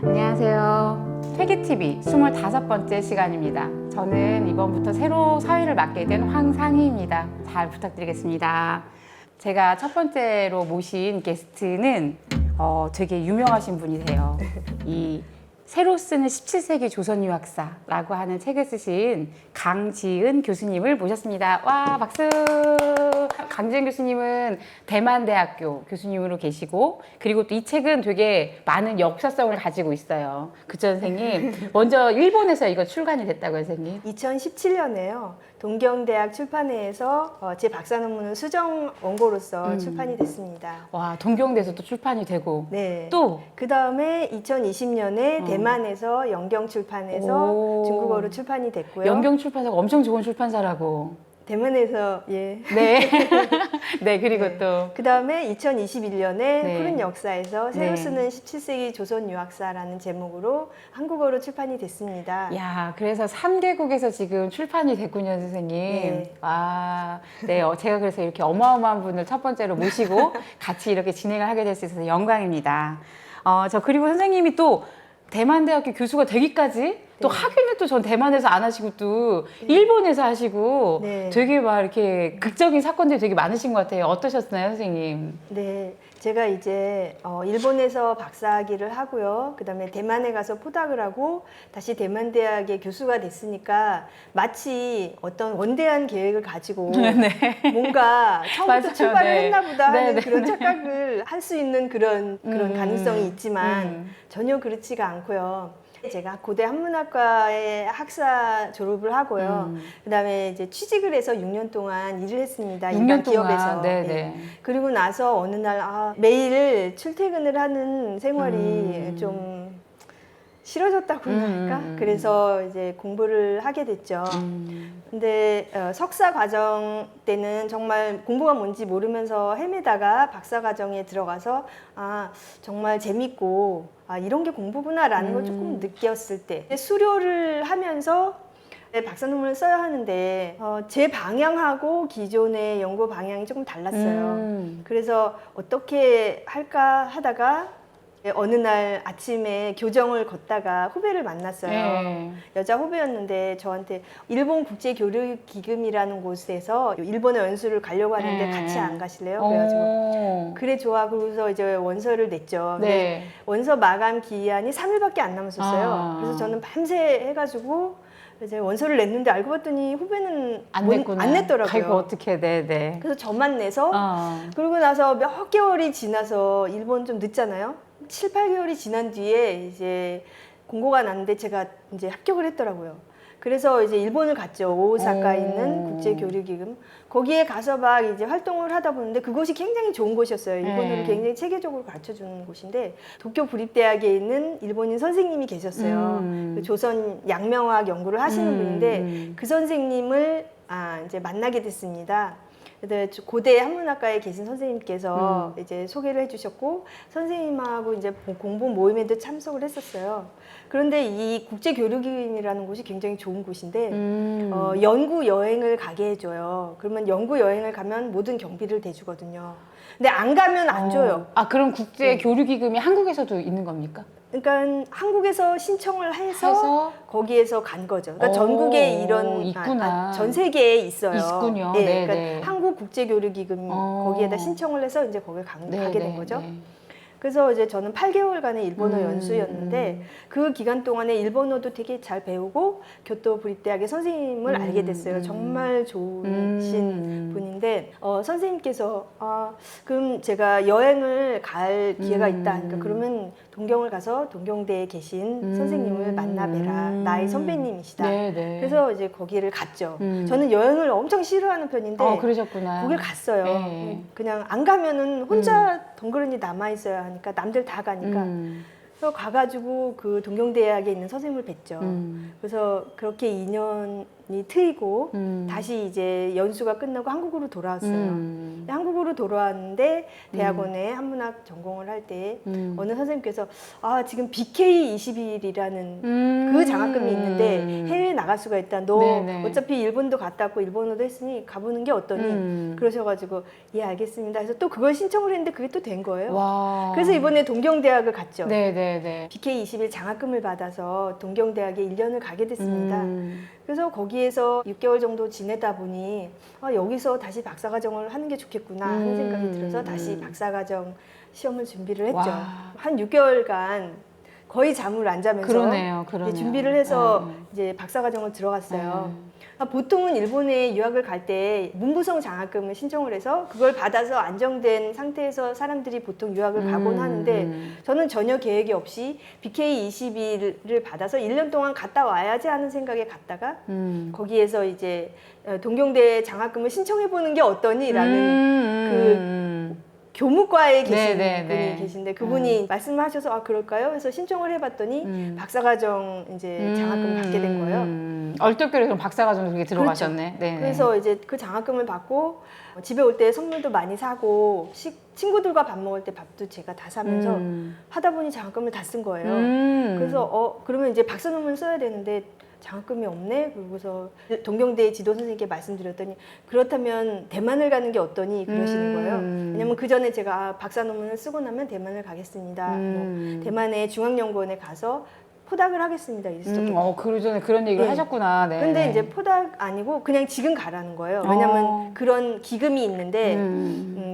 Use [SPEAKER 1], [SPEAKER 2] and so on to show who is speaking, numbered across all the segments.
[SPEAKER 1] 안녕하세요. 회계TV 25번째 시간입니다. 저는 이번부터 새로 사회를 맡게 된 황상희입니다. 잘 부탁드리겠습니다. 제가 첫 번째로 모신 게스트는 되게 유명하신 분이세요. 이 새로 쓰는 17세기 조선 유학사라고 하는 책을 쓰신 강지은 교수님을 모셨습니다. 와, 박수! 강지은 교수님은 대만대학교 교수님으로 계시고, 그리고 또 이 책은 되게 많은 역사성을 가지고 있어요. 그쵸, 선생님? 먼저 일본에서 이거 출간이 됐다고요, 선생님?
[SPEAKER 2] 2017년에요. 동경대학 출판회에서 제 박사 논문을 수정 원고로서 출판이 됐습니다.
[SPEAKER 1] 와, 동경대에서 또 출판이 되고.
[SPEAKER 2] 네.
[SPEAKER 1] 또?
[SPEAKER 2] 그 다음에 2020년에 대만에서 영경 출판에서
[SPEAKER 1] 오.
[SPEAKER 2] 중국어로 출판이 됐고요.
[SPEAKER 1] 연경 출판사가 엄청 좋은 출판사라고.
[SPEAKER 2] 대만에서 예.
[SPEAKER 1] 네. 네, 그리고
[SPEAKER 2] 네.
[SPEAKER 1] 또.
[SPEAKER 2] 그 다음에 2021년에
[SPEAKER 1] 네.
[SPEAKER 2] 푸른 역사에서 새로
[SPEAKER 1] 네.
[SPEAKER 2] 쓰는 17세기 조선 유학사라는 제목으로 한국어로 출판이 됐습니다.
[SPEAKER 1] 야, 그래서 3개국에서 지금 출판이 됐군요, 선생님.
[SPEAKER 2] 네.
[SPEAKER 1] 와, 네, 제가 그래서 이렇게 어마어마한 분을 첫 번째로 모시고 같이 이렇게 진행을 하게 될 수 있어서 영광입니다. 그리고 선생님이 또 대만대학교 교수가 되기까지 또
[SPEAKER 2] 네.
[SPEAKER 1] 학위는 또 전 대만에서 안 하시고 또 일본에서 하시고
[SPEAKER 2] 네.
[SPEAKER 1] 되게 막 이렇게 극적인 사건들이 되게 많으신 것 같아요. 어떠셨나요, 선생님?
[SPEAKER 2] 네, 제가 이제 일본에서 박사학위를 하고요. 그다음에 대만에 가서 포닥을 하고 다시 대만대학의 교수가 됐으니까 마치 어떤 원대한 계획을 가지고
[SPEAKER 1] 네.
[SPEAKER 2] 뭔가 처음부터
[SPEAKER 1] 맞아요.
[SPEAKER 2] 출발을
[SPEAKER 1] 네.
[SPEAKER 2] 했나 보다 하는
[SPEAKER 1] 네,
[SPEAKER 2] 그런 착각을 할 수 있는 그런 가능성이 있지만 전혀 그렇지가 않고요. 제가 고대 한문학과에 학사 졸업을 하고요. 그다음에 이제 취직을 해서 6년 동안 일을 했습니다.
[SPEAKER 1] 6년
[SPEAKER 2] 일반
[SPEAKER 1] 동안.
[SPEAKER 2] 기업에서.
[SPEAKER 1] 네네.
[SPEAKER 2] 네. 그리고 나서 어느 날 매일 출퇴근을 하는 생활이 좀 싫어졌다고 할까? 그래서 이제 공부를 하게 됐죠. 근데 석사 과정 때는 정말 공부가 뭔지 모르면서 헤매다가 박사 과정에 들어가서 정말 재밌고 이런 게 공부구나라는 걸 조금 느꼈을 때 수료를 하면서 박사 논문을 써야 하는데 제 방향하고 기존의 연구 방향이 조금 달랐어요. 그래서 어떻게 할까 하다가 어느 날 아침에 교정을 걷다가 후배를 만났어요.
[SPEAKER 1] 네.
[SPEAKER 2] 여자 후배였는데 저한테 일본 국제교류기금이라는 곳에서 일본어 연수를 가려고 하는데 같이 안 가실래요? 그래가지고 그래 좋아. 그러고서 이제 원서를 냈죠. 근데
[SPEAKER 1] 네.
[SPEAKER 2] 원서 마감 기한이 3일밖에 안 남았었어요. 그래서 저는 밤새 해가지고 이제 원서를 냈는데 알고 봤더니 후배는
[SPEAKER 1] 안 냈구나.
[SPEAKER 2] 안 냈더라고요.
[SPEAKER 1] 아이고, 어떻게, 네네.
[SPEAKER 2] 그래서 저만 내서 그러고 나서 몇 개월이 지나서 일본 좀 늦잖아요. 7, 8개월이 지난 뒤에 이제 공고가 났는데 제가 이제 합격을 했더라고요. 그래서 이제 일본을 갔죠. 오사카에 있는 국제교류기금. 거기에 가서 막 이제 활동을 하다 보는데 그곳이 굉장히 좋은 곳이었어요. 일본어를 굉장히 체계적으로 가르쳐 주는 곳인데 도쿄 부립대학에 있는 일본인 선생님이 계셨어요. 그 조선 양명학 연구를 하시는 분인데 그 선생님을 이제 만나게 됐습니다. 고대 한문학과에 계신 선생님께서 이제 소개를 해주셨고 선생님하고 이제 공부 모임에도 참석을 했었어요. 그런데 이 국제교류기금이라는 곳이 굉장히 좋은 곳인데 연구 여행을 가게 해줘요. 그러면 연구 여행을 가면 모든 경비를 대주거든요. 근데 안 가면 안 줘요.
[SPEAKER 1] 그럼 국제교류기금이 한국에서도 있는 겁니까?
[SPEAKER 2] 그러니까 한국에서 신청을 해서 거기에서 간 거죠. 그러니까 전국에 이런
[SPEAKER 1] 있구나.
[SPEAKER 2] 전 세계에 있어요.
[SPEAKER 1] 있군요.
[SPEAKER 2] 네,
[SPEAKER 1] 네,
[SPEAKER 2] 그러니까
[SPEAKER 1] 네.
[SPEAKER 2] 한국 국제교류기금 거기에다 신청을 해서 이제 거기 가게 된 거죠.
[SPEAKER 1] 네.
[SPEAKER 2] 그래서 이제 저는 8개월간의 일본어 연수였는데 그 기간 동안에 일본어도 되게 잘 배우고 교토 부립대학의 선생님을 알게 됐어요. 정말 좋으신 분인데 선생님께서 그럼 제가 여행을 갈 기회가 있다. 그러니까 그러면 동경을 가서 동경대에 계신 선생님을 만나뵈라. 나의 선배님이시다.
[SPEAKER 1] 네네.
[SPEAKER 2] 그래서 이제 거기를 갔죠. 저는 여행을 엄청 싫어하는 편인데
[SPEAKER 1] 그러셨구나.
[SPEAKER 2] 거길 갔어요.
[SPEAKER 1] 네.
[SPEAKER 2] 그냥 안 가면은 혼자 덩그러니 남아 있어야 하니까 남들 다 가니까. 그래서 가가지고 그 동경대학에 있는 선생님을 뵀죠. 그래서 그렇게 인연이 2년이 트이고 다시 이제 연수가 끝나고 한국으로 돌아왔어요. 한국으로 돌아왔는데 대학원에 한문학 전공을 할 때 어느 선생님께서 지금 BK21이라는 그 장학금이 있는데 해외에 나갈 수가 있다. 너
[SPEAKER 1] 네네.
[SPEAKER 2] 어차피 일본도 갔다 왔고 일본어도 했으니 가보는 게 어떠니? 그러셔가지고 예 알겠습니다. 그래서 또 그걸 신청을 했는데 그게 또 된 거예요.
[SPEAKER 1] 와.
[SPEAKER 2] 그래서 이번에 동경대학을 갔죠.
[SPEAKER 1] 네네네.
[SPEAKER 2] BK21 장학금을 받아서 동경대학에 1년을 가게 됐습니다. 그래서 거기에서 6개월 정도 지내다 보니 여기서 다시 박사과정을 하는 게 좋겠구나 하는 생각이 들어서 다시 박사과정 시험을 준비를 했죠.
[SPEAKER 1] 와.
[SPEAKER 2] 한 6개월간 거의 잠을 안 자면서
[SPEAKER 1] 그러네요.
[SPEAKER 2] 이제 준비를 해서 이제 박사과정을 들어갔어요. 보통은 일본에 유학을 갈 때 문부성 장학금을 신청을 해서 그걸 받아서 안정된 상태에서 사람들이 보통 유학을 가곤 하는데 저는 전혀 계획이 없이 BK21을 받아서 1년 동안 갔다 와야지 하는 생각에 갔다가 거기에서 이제 동경대 장학금을 신청해 보는 게 어떠니라는 그 교무과에 계신 분이 계신데 그분이 말씀을 하셔서 그럴까요? 그래서 신청을 해봤더니 박사과정 이제 장학금 받게 된 거예요.
[SPEAKER 1] 얼떨결에 그럼 박사과정도 그게 들어가셨네.
[SPEAKER 2] 그렇죠. 그래서 이제 그 장학금을 받고 집에 올 때 선물도 많이 사고 친구들과 밥 먹을 때 밥도 제가 다 사면서 하다 보니 장학금을 다 쓴 거예요. 그래서 그러면 이제 박사 논문 써야 되는데 장학금이 없네. 그러고서 동경대 지도 선생님께 말씀드렸더니 그렇다면 대만을 가는 게 어떠니 그러시는 거예요. 왜냐면 그 전에 제가 박사 논문을 쓰고 나면 대만을 가겠습니다. 뭐 대만의 중앙연구원에 가서 포닥을 하겠습니다. 이랬었거든요.
[SPEAKER 1] 그 전에 그런 얘기를 하셨구나. 네.
[SPEAKER 2] 근데 이제 포닥 아니고 그냥 지금 가라는 거예요. 왜냐면 그런 기금이 있는데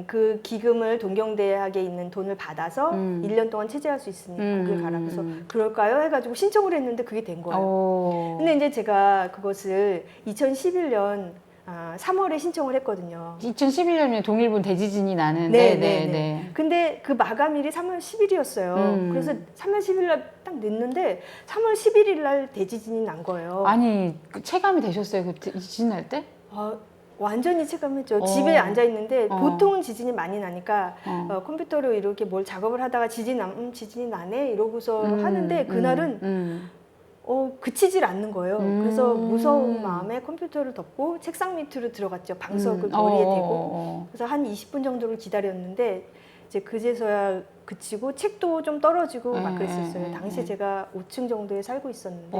[SPEAKER 2] 그 기금을 동경대학에 있는 돈을 받아서 1년 동안 체제할 수 있으니 거길 가라. 그래서 그럴까요? 해가지고 신청을 했는데 그게 된 거예요. 근데 이제 제가 그것을 2011년 3월에 신청을 했거든요.
[SPEAKER 1] 2011년에 동일본 대지진이 나는.
[SPEAKER 2] 네네네. 근데 그 마감일이 3월 10일이었어요. 그래서 3월 10일 날 딱 냈는데 3월 11일 날 대지진이 난 거예요.
[SPEAKER 1] 아니 체감이 되셨어요? 그 지진 날 때?
[SPEAKER 2] 완전히 체감했죠. 집에 앉아 있는데 보통은 지진이 많이 나니까 컴퓨터로 이렇게 뭘 작업을 하다가 지진이 나네 이러고서 하는데 그날은 그치질 않는 거예요. 그래서 무서운 마음에 컴퓨터를 덮고 책상 밑으로 들어갔죠. 방석을 머리에 대고. 그래서 한 20분 정도를 기다렸는데 이제 그제서야 그치고 책도 좀 떨어지고 막 그랬었어요. 당시 제가 5층 정도에 살고 있었는데.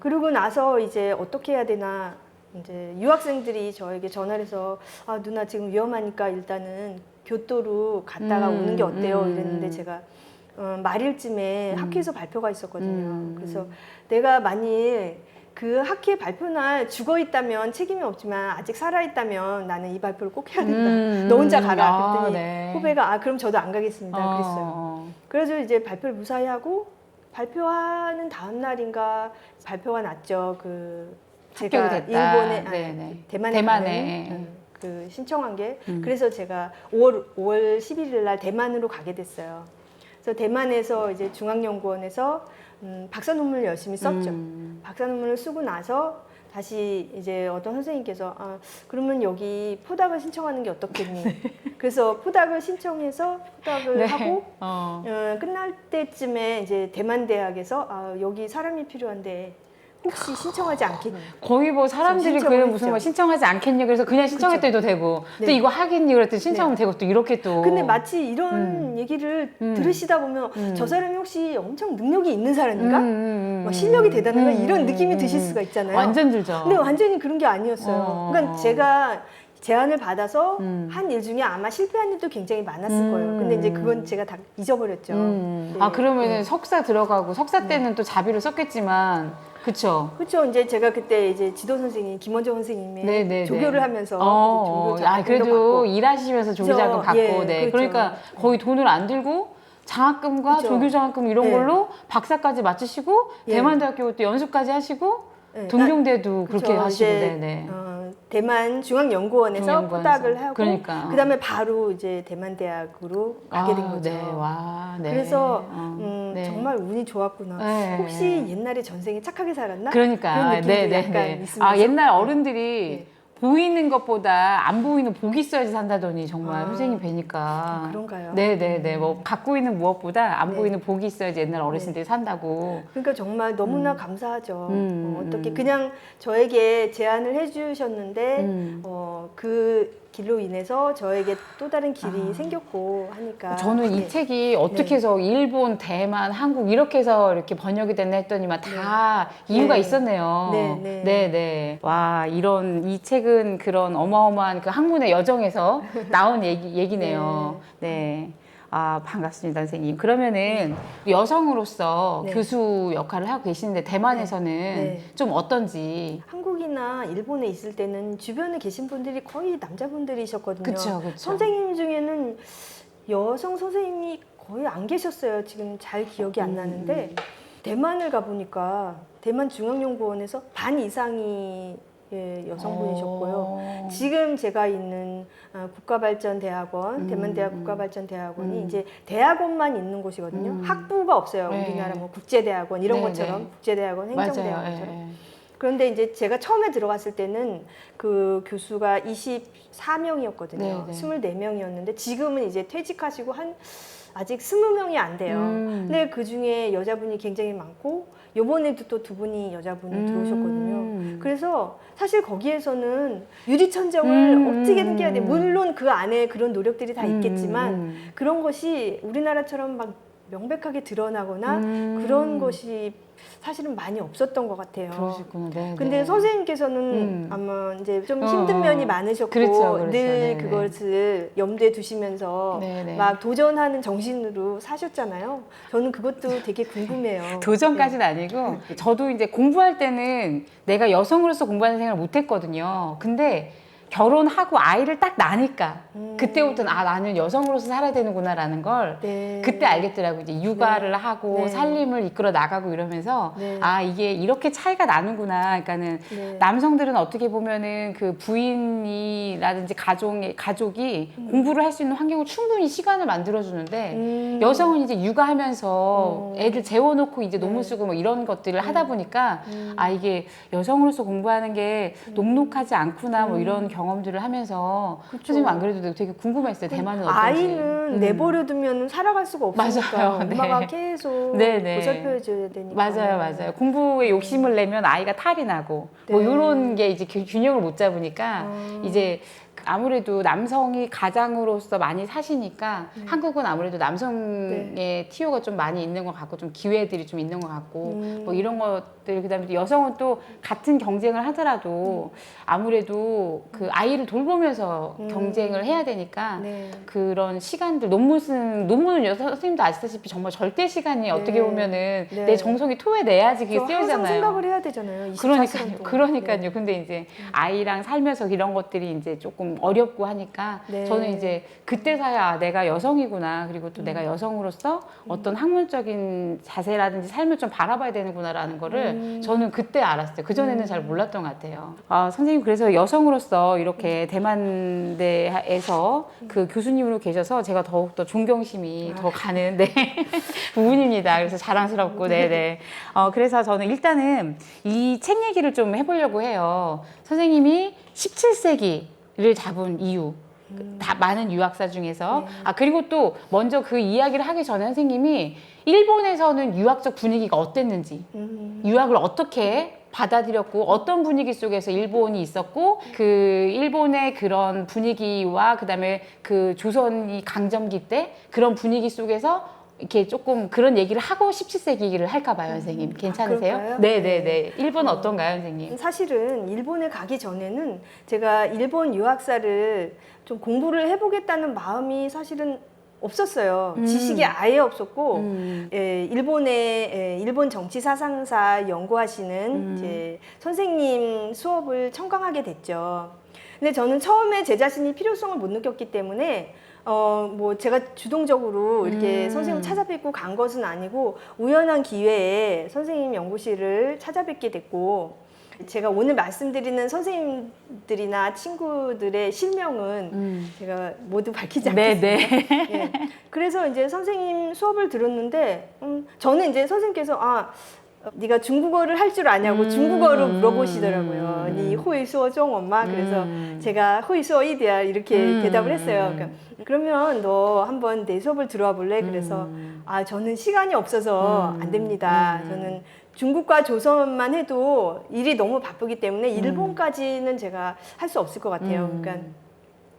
[SPEAKER 2] 그러고 나서 이제 어떻게 해야 되나 이제 유학생들이 저에게 전화를 해서 누나 지금 위험하니까 일단은 교토로 갔다가 오는 게 어때요? 이랬는데 제가 말일쯤에 학회에서 발표가 있었거든요. 그래서 내가 만일 그 학회 발표날 죽어 있다면 책임이 없지만 아직 살아 있다면 나는 이 발표를 꼭 해야 된다. 너 혼자 가라. 그랬더니 후배가 그럼 저도 안 가겠습니다. 그랬어요. 그래서 이제 발표를 무사히 하고 발표하는 다음 날인가 발표가 났죠. 제가 일본에 대만에 가는 그 신청한 게 그래서 제가 5월 11일 날 대만으로 가게 됐어요. 그래서 대만에서 이제 중앙연구원에서 박사 논문을 열심히 썼죠. 박사 논문을 쓰고 나서 다시 이제 어떤 선생님께서 그러면 여기 포닥을 신청하는 게 어떻겠니? 그래서 포닥을 신청해서 포닥을 하고 끝날 때쯤에 이제 대만대학에서 여기 사람이 필요한데 혹시 신청하지 않겠니?
[SPEAKER 1] 거의 뭐 사람들이 그래 무슨 뭐 신청하지 않겠니? 그래서 그냥 신청했더니 되고 또 이거 하겠니? 그랬더니 신청하면 되고 또 이렇게 또.
[SPEAKER 2] 근데 마치 이런 얘기를 들으시다 보면 저 사람이 혹시 엄청 능력이 있는 사람인가? 막 실력이 대단한가? 이런 느낌이 드실 수가 있잖아요.
[SPEAKER 1] 완전 들죠.
[SPEAKER 2] 근데 완전히 그런 게 아니었어요. 그러니까 제가 제안을 받아서 한 일 중에 아마 실패한 일도 굉장히 많았을 거예요. 근데 이제 그건 제가 다 잊어버렸죠.
[SPEAKER 1] 그러면은 석사 들어가고 석사 때는 또 자비를 썼겠지만 그쵸.
[SPEAKER 2] 이제 제가 그때 이제 지도 선생님 김원정 선생님의 조교를 하면서 조교 자격도
[SPEAKER 1] 그래도
[SPEAKER 2] 받고.
[SPEAKER 1] 일하시면서 조교 자격 받고
[SPEAKER 2] 그렇죠.
[SPEAKER 1] 그러니까 거의 돈을 안 들고 장학금과 조교 장학금 이런 걸로 박사까지 마치시고 대만대학교 또 연수까지 하시고 동경대도 그렇게 하시고
[SPEAKER 2] 대만 중앙연구원에서 포닥을 하고 그다음에 바로 이제 대만대학으로 가게 된 거죠. 그래서 정말 운이 좋았구나. 혹시 옛날에 전생에 착하게 살았나?
[SPEAKER 1] 그러니까
[SPEAKER 2] 그런 느낌도 약간 있으면서.
[SPEAKER 1] 옛날 어른들이 보이는 것보다 안 보이는 복이 있어야지 산다더니 정말 선생님 뵈니까.
[SPEAKER 2] 그런가요?
[SPEAKER 1] 네네네. 뭐 갖고 있는 무엇보다 안
[SPEAKER 2] 네.
[SPEAKER 1] 보이는 복이 있어야지 옛날 어르신들이 산다고.
[SPEAKER 2] 그러니까 정말 너무나 감사하죠. 어떻게
[SPEAKER 1] 음.
[SPEAKER 2] 그냥 저에게 제안을 해주셨는데 그 길로 인해서 저에게 또 다른 길이 생겼고 하니까
[SPEAKER 1] 저는 이
[SPEAKER 2] 네.
[SPEAKER 1] 책이 어떻게
[SPEAKER 2] 네.
[SPEAKER 1] 해서 일본, 대만, 한국 이렇게 해서 이렇게 번역이 됐나 했더니만 다 이유가
[SPEAKER 2] 네.
[SPEAKER 1] 있었네요.
[SPEAKER 2] 네.
[SPEAKER 1] 네네. 와, 이 책은 그런 어마어마한 그 학문의 여정에서 나온 얘기네요. 네. 아, 반갑습니다, 선생님. 그러면은 여성으로서
[SPEAKER 2] 네.
[SPEAKER 1] 교수 역할을 하고 계시는데 대만에서는
[SPEAKER 2] 네.
[SPEAKER 1] 좀 어떤지.
[SPEAKER 2] 한국이나 일본에 있을 때는 주변에 계신 분들이 거의 남자분들이셨거든요.
[SPEAKER 1] 그쵸, 그쵸.
[SPEAKER 2] 선생님 중에는 여성 선생님이 거의 안 계셨어요. 지금 잘 기억이 안 나는데 대만을 가보니까 대만 중앙연구원에서 반 이상이 여성분이셨고요. 지금 제가 있는 국가발전대학원, 대만대학 국가발전대학원이 이제 대학원만 있는 곳이거든요. 학부가 없어요.
[SPEAKER 1] 네.
[SPEAKER 2] 우리나라 뭐 국제대학원 이런
[SPEAKER 1] 네,
[SPEAKER 2] 것처럼
[SPEAKER 1] 네.
[SPEAKER 2] 국제대학원, 행정대학원처럼.
[SPEAKER 1] 맞아요.
[SPEAKER 2] 그런데 이제 제가 처음에 들어갔을 때는 그 교수가 24명이었거든요.
[SPEAKER 1] 네, 네.
[SPEAKER 2] 24명이었는데 지금은 이제 퇴직하시고 아직 20명이 안 돼요. 근데 그 중에 여자분이 굉장히 많고 요번에도 또 두 분이 여자분이 들어오셨거든요. 그래서 사실 거기에서는 유리천정을 어떻게든 깨야 돼. 물론 그 안에 그런 노력들이 다 있겠지만 그런 것이 우리나라처럼 막 명백하게 드러나거나 그런 것이 사실은 많이 없었던 것 같아요.
[SPEAKER 1] 그러시구나. 네.
[SPEAKER 2] 근데
[SPEAKER 1] 네.
[SPEAKER 2] 선생님께서는 아마 이제 좀 힘든 면이 많으셨고
[SPEAKER 1] 그렇죠.
[SPEAKER 2] 늘
[SPEAKER 1] 네, 네.
[SPEAKER 2] 그것을 염두에 두시면서
[SPEAKER 1] 네, 네.
[SPEAKER 2] 막 도전하는 정신으로 사셨잖아요. 저는 그것도 되게 궁금해요.
[SPEAKER 1] 도전까지는 아니고 저도 이제 공부할 때는 내가 여성으로서 공부하는 생각을 못 했거든요. 근데 결혼하고 아이를 딱 낳으니까 그때부터는 아 나는 여성으로서 살아야 되는구나라는 걸
[SPEAKER 2] 네.
[SPEAKER 1] 그때 알겠더라고요. 이제 육아를 하고
[SPEAKER 2] 네.
[SPEAKER 1] 살림을 이끌어 나가고 이러면서
[SPEAKER 2] 네.
[SPEAKER 1] 아 이게 이렇게 차이가 나는구나. 그러니까는
[SPEAKER 2] 네.
[SPEAKER 1] 남성들은 어떻게 보면은 그 부인이라든지 가족이 공부를 할 수 있는 환경을 충분히 시간을 만들어 주는데 여성은 이제 육아하면서 애들 재워놓고 이제 논문 쓰고 뭐 이런 것들을 하다 보니까 아 이게 여성으로서 공부하는 게 녹록하지 않구나 뭐 이런 경험들을 하면서 선생님 안 그래도 되게 궁금했어요. 대만은 어떤지.
[SPEAKER 2] 아이는 내버려두면 살아갈 수가 없으니까
[SPEAKER 1] 맞아요.
[SPEAKER 2] 엄마가
[SPEAKER 1] 네.
[SPEAKER 2] 계속
[SPEAKER 1] 네네.
[SPEAKER 2] 보살펴줘야 되니까.
[SPEAKER 1] 맞아요. 공부에 욕심을 내면 아이가 탈이 나고 뭐
[SPEAKER 2] 네.
[SPEAKER 1] 이런 게 이제 균형을 못 잡으니까 이제 아무래도 남성이 가장으로서 많이 사시니까 한국은 아무래도 남성의 티오가 좀 많이 있는 것 같고 좀 기회들이 좀 있는 것 같고 뭐 이런 것들 그다음에 또 여성은 또 같은 경쟁을 하더라도 아무래도 그 아이를 돌보면서 경쟁을 해야 되니까
[SPEAKER 2] 네.
[SPEAKER 1] 그런 시간들 논문은 선생님도 아시다시피 정말 절대 시간이 어떻게 보면은
[SPEAKER 2] 네.
[SPEAKER 1] 내 정성이 토해내야지 그게
[SPEAKER 2] 저 항상
[SPEAKER 1] 쓰여잖아요.
[SPEAKER 2] 생각을 해야 되잖아요. 24시간 동안.
[SPEAKER 1] 그러니까요.
[SPEAKER 2] 네.
[SPEAKER 1] 근데 이제 아이랑 살면서 이런 것들이 이제 조금 어렵고 하니까
[SPEAKER 2] 네.
[SPEAKER 1] 저는 이제 그때서야 내가 여성이구나. 그리고 또 내가 여성으로서 어떤 학문적인 자세라든지 삶을 좀 바라봐야 되는구나라는 거를 저는 그때 알았어요. 그전에는 잘 몰랐던 것 같아요. 아, 선생님 그래서 여성으로서 이렇게 대만대에서 그 교수님으로 계셔서 제가 더욱더 존경심이 더 가는 네. 부분입니다. 그래서 자랑스럽고 네네. 그래서 저는 일단은 이 책 얘기를 좀 해보려고 해요. 선생님이 17세기를 잡은 이유. 다 많은 유학사 중에서 그리고 또 먼저 그 이야기를 하기 전에 선생님이 일본에서는 유학적 분위기가 어땠는지 유학을 어떻게 받아들였고 어떤 분위기 속에서 일본이 있었고 그 일본의 그런 분위기와 그다음에 그 조선이 강점기 때 그런 분위기 속에서 이렇게 조금 그런 얘기를 하고 17세기를 할까 봐요, 선생님. 괜찮으세요?
[SPEAKER 2] 그럴까요?
[SPEAKER 1] 네네네. 일본은 어떤가요, 선생님?
[SPEAKER 2] 사실은 일본에 가기 전에는 제가 일본 유학사를 좀 공부를 해보겠다는 마음이 사실은 없었어요. 지식이 아예 없었고, 일본 정치 사상사 연구하시는 이제 선생님 수업을 청강하게 됐죠. 근데 저는 처음에 제 자신이 필요성을 못 느꼈기 때문에 뭐 제가 주동적으로 이렇게 선생님 찾아뵙고 간 것은 아니고 우연한 기회에 선생님 연구실을 찾아뵙게 됐고 제가 오늘 말씀드리는 선생님들이나 친구들의 실명은 제가 모두 밝히지 않겠습니다.
[SPEAKER 1] 네네.
[SPEAKER 2] 예. 그래서 이제 선생님 수업을 들었는데 저는 이제 선생님께서 네가 중국어를 할 줄 아냐고 중국어로 물어보시더라고요. 니 호이수어 종 엄마. 그래서 제가 호이수어 이디야 이렇게 대답을 했어요. 그러니까 그러면 너 한번 내 수업을 들어와 볼래? 그래서 아 저는 시간이 없어서 안 됩니다. 저는 중국과 조선만 해도 일이 너무 바쁘기 때문에 일본까지는 제가 할 수 없을 것 같아요. 그러니까